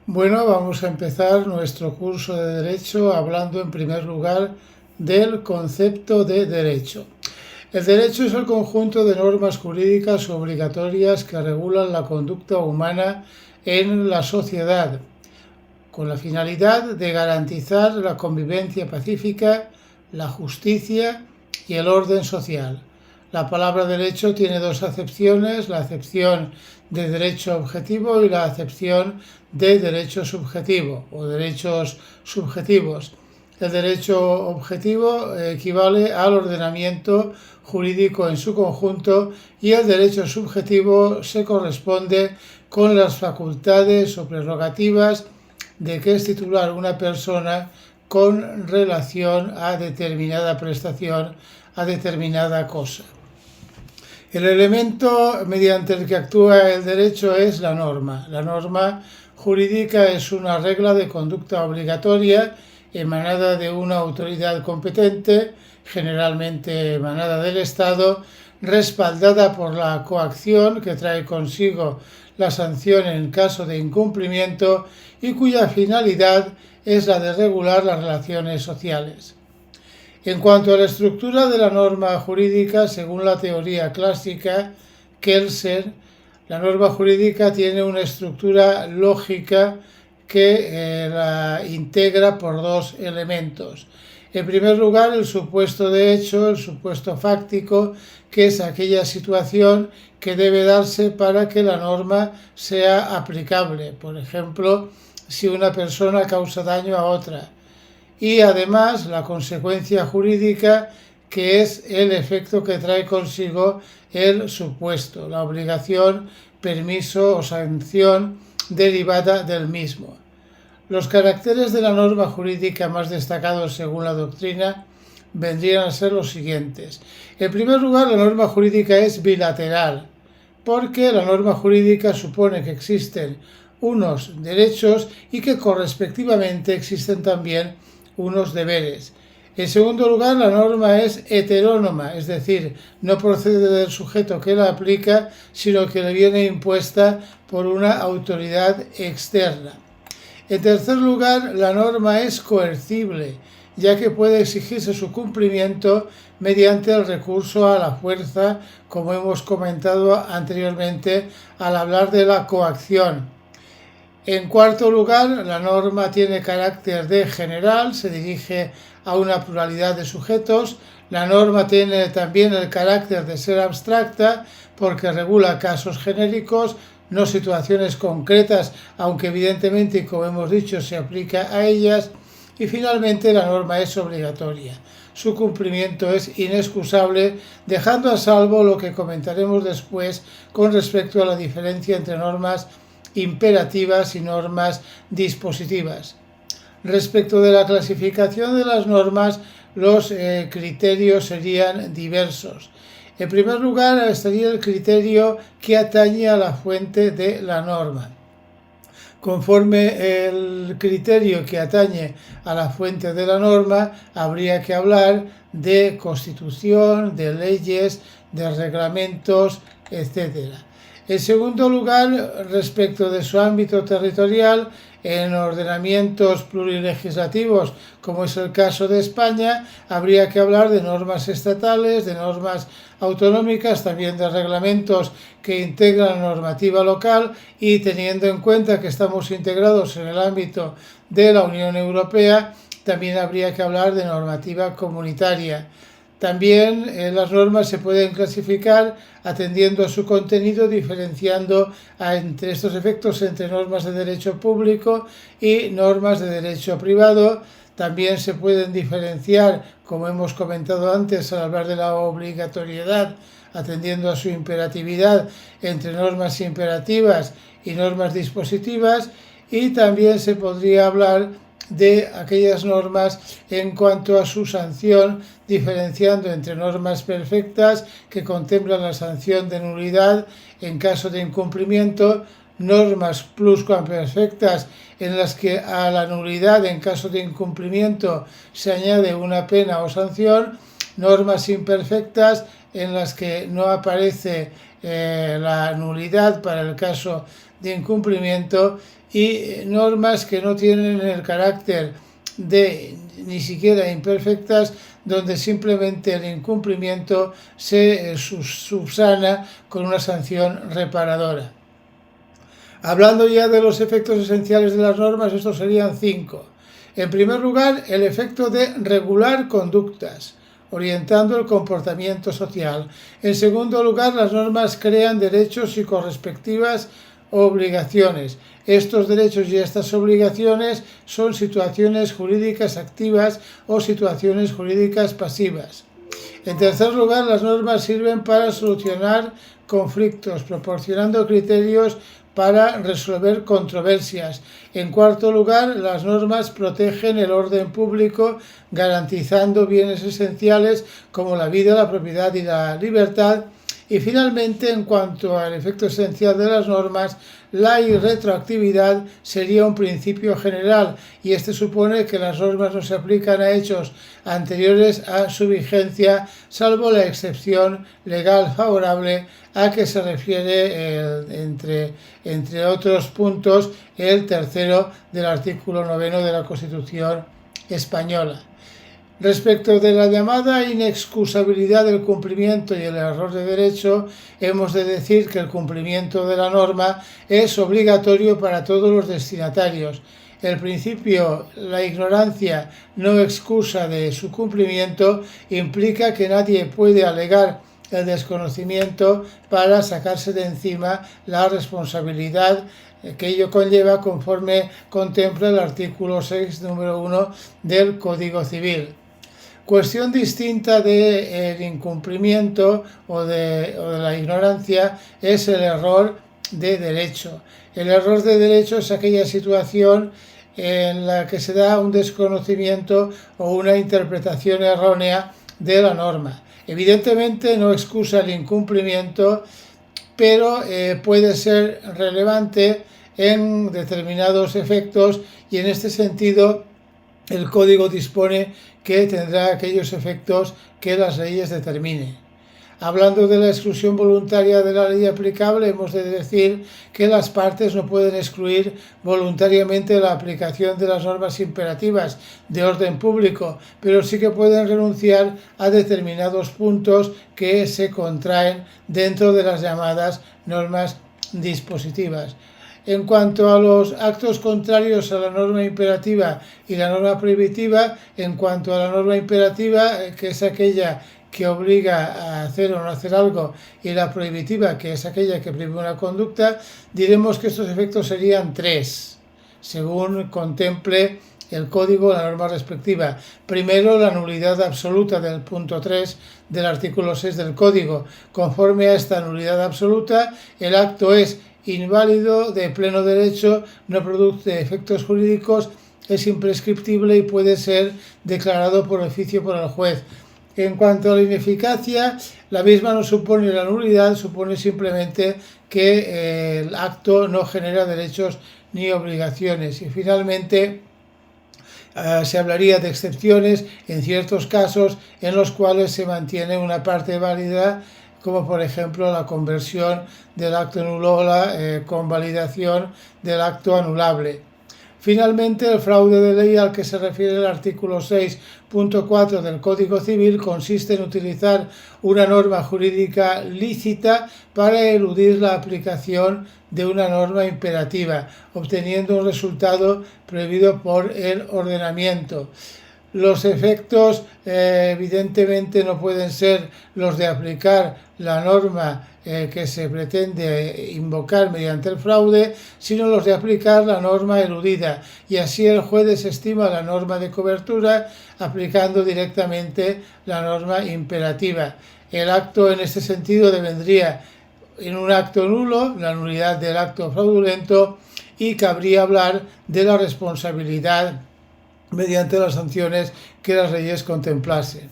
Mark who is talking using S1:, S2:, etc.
S1: Bueno, vamos a empezar nuestro curso de Derecho hablando en primer lugar del concepto de derecho. El derecho es el conjunto de normas jurídicas obligatorias que regulan la conducta humana en la sociedad, con la finalidad de garantizar la convivencia pacífica, la justicia y el orden social. La palabra derecho tiene dos acepciones, la acepción de derecho objetivo y la acepción de derecho subjetivo o derechos subjetivos. El derecho objetivo equivale al ordenamiento jurídico en su conjunto y el derecho subjetivo se corresponde con las facultades o prerrogativas de que es titular una persona con relación a determinada prestación, a determinada cosa. El elemento mediante el que actúa el derecho es la norma. La norma jurídica es una regla de conducta obligatoria emanada de una autoridad competente, generalmente emanada del Estado, respaldada por la coacción que trae consigo la sanción en caso de incumplimiento y cuya finalidad es la de regular las relaciones sociales. En cuanto a la estructura de la norma jurídica, según la teoría clásica Kelsen, la norma jurídica tiene una estructura lógica que la integra por dos elementos. En primer lugar, el supuesto de hecho, el supuesto fáctico, que es aquella situación que debe darse para que la norma sea aplicable. Por ejemplo, si una persona causa daño a otra. Y además la consecuencia jurídica, que es el efecto que trae consigo el supuesto, la obligación, permiso o sanción derivada del mismo. Los caracteres de la norma jurídica más destacados según la doctrina vendrían a ser los siguientes. En primer lugar, la norma jurídica es bilateral, porque la norma jurídica supone que existen unos derechos y que correspectivamente existen también unos deberes. En segundo lugar, la norma es heterónoma, es decir, no procede del sujeto que la aplica, sino que le viene impuesta por una autoridad externa. En tercer lugar, la norma es coercible, ya que puede exigirse su cumplimiento mediante el recurso a la fuerza, como hemos comentado anteriormente al hablar de la coacción. En cuarto lugar, la norma tiene carácter de general, se dirige a una pluralidad de sujetos. La norma tiene también el carácter de ser abstracta porque regula casos genéricos, no situaciones concretas, aunque evidentemente, y como hemos dicho, se aplica a ellas. Y finalmente, la norma es obligatoria. Su cumplimiento es inexcusable, dejando a salvo lo que comentaremos después con respecto a la diferencia entre normas imperativas y normas dispositivas. Respecto de la clasificación de las normas, los criterios serían diversos. En primer lugar, estaría el criterio que atañe a la fuente de la norma. Conforme el criterio que atañe a la fuente de la norma, habría que hablar de constitución, de leyes, de reglamentos, etc. En segundo lugar, respecto de su ámbito territorial, en ordenamientos plurilegislativos, como es el caso de España, habría que hablar de normas estatales, de normas autonómicas, también de reglamentos que integran la normativa local y teniendo en cuenta que estamos integrados en el ámbito de la Unión Europea, también habría que hablar de normativa comunitaria. También las normas se pueden clasificar atendiendo a su contenido, diferenciando entre estos efectos entre normas de derecho público y normas de derecho privado. También se pueden diferenciar, como hemos comentado antes al hablar de la obligatoriedad, atendiendo a su imperatividad, entre normas imperativas y normas dispositivas, y también se podría hablar de aquellas normas en cuanto a su sanción, diferenciando entre normas perfectas que contemplan la sanción de nulidad en caso de incumplimiento, normas pluscuamperfectas en las que a la nulidad en caso de incumplimiento se añade una pena o sanción, normas imperfectas en las que no aparece la nulidad para el caso de incumplimiento y normas que no tienen el carácter de ni siquiera imperfectas, donde simplemente el incumplimiento se subsana con una sanción reparadora. Hablando ya de los efectos esenciales de las normas, estos serían 5. En primer lugar, el efecto de regular conductas, orientando el comportamiento social. En segundo lugar, las normas crean derechos y correspectivas obligaciones. Estos derechos y estas obligaciones son situaciones jurídicas activas o situaciones jurídicas pasivas. En tercer lugar, las normas sirven para solucionar conflictos, proporcionando criterios para resolver controversias. En cuarto lugar, las normas protegen el orden público, garantizando bienes esenciales como la vida, la propiedad y la libertad. Y finalmente, en cuanto al efecto esencial de las normas, la irretroactividad sería un principio general, y este supone que las normas no se aplican a hechos anteriores a su vigencia, salvo la excepción legal favorable a que se refiere, entre otros puntos, el tercero del artículo 9 de la Constitución española. Respecto de la llamada inexcusabilidad del cumplimiento y el error de derecho, hemos de decir que el cumplimiento de la norma es obligatorio para todos los destinatarios. El principio, la ignorancia no excusa de su cumplimiento, implica que nadie puede alegar el desconocimiento para sacarse de encima la responsabilidad que ello conlleva, conforme contempla el artículo 6, número 1 del Código Civil. Cuestión distinta del incumplimiento o de la ignorancia es el error de derecho. El error de derecho es aquella situación en la que se da un desconocimiento o una interpretación errónea de la norma. Evidentemente no excusa el incumplimiento, pero puede ser relevante en determinados efectos, y en este sentido el Código dispone que tendrá aquellos efectos que las leyes determinen. Hablando de la exclusión voluntaria de la ley aplicable, hemos de decir que las partes no pueden excluir voluntariamente la aplicación de las normas imperativas de orden público, pero sí que pueden renunciar a determinados puntos que se contraen dentro de las llamadas normas dispositivas. En cuanto a los actos contrarios a la norma imperativa y la norma prohibitiva, en cuanto a la norma imperativa, que es aquella que obliga a hacer o no hacer algo, y la prohibitiva, que es aquella que prohíbe una conducta, diremos que estos efectos serían 3, según contemple el Código, la norma respectiva. Primero, la nulidad absoluta del punto 3 del artículo 6 del Código. Conforme a esta nulidad absoluta, el acto es inválido, de pleno derecho, no produce efectos jurídicos, es imprescriptible y puede ser declarado por oficio por el juez. En cuanto a la ineficacia, la misma no supone la nulidad, supone simplemente que el acto no genera derechos ni obligaciones. Y finalmente, se hablaría de excepciones en ciertos casos en los cuales se mantiene una parte válida, como por ejemplo la conversión del acto nulo o la convalidación del acto anulable. Finalmente, el fraude de ley al que se refiere el artículo 6.4 del Código Civil consiste en utilizar una norma jurídica lícita para eludir la aplicación de una norma imperativa, obteniendo un resultado prohibido por el ordenamiento. Los efectos evidentemente no pueden ser los de aplicar la norma que se pretende invocar mediante el fraude, sino los de aplicar la norma eludida, y así el juez desestima la norma de cobertura aplicando directamente la norma imperativa. El acto en este sentido devendría en un acto nulo, la nulidad del acto fraudulento, y cabría hablar de la responsabilidad mediante las sanciones que las leyes contemplasen.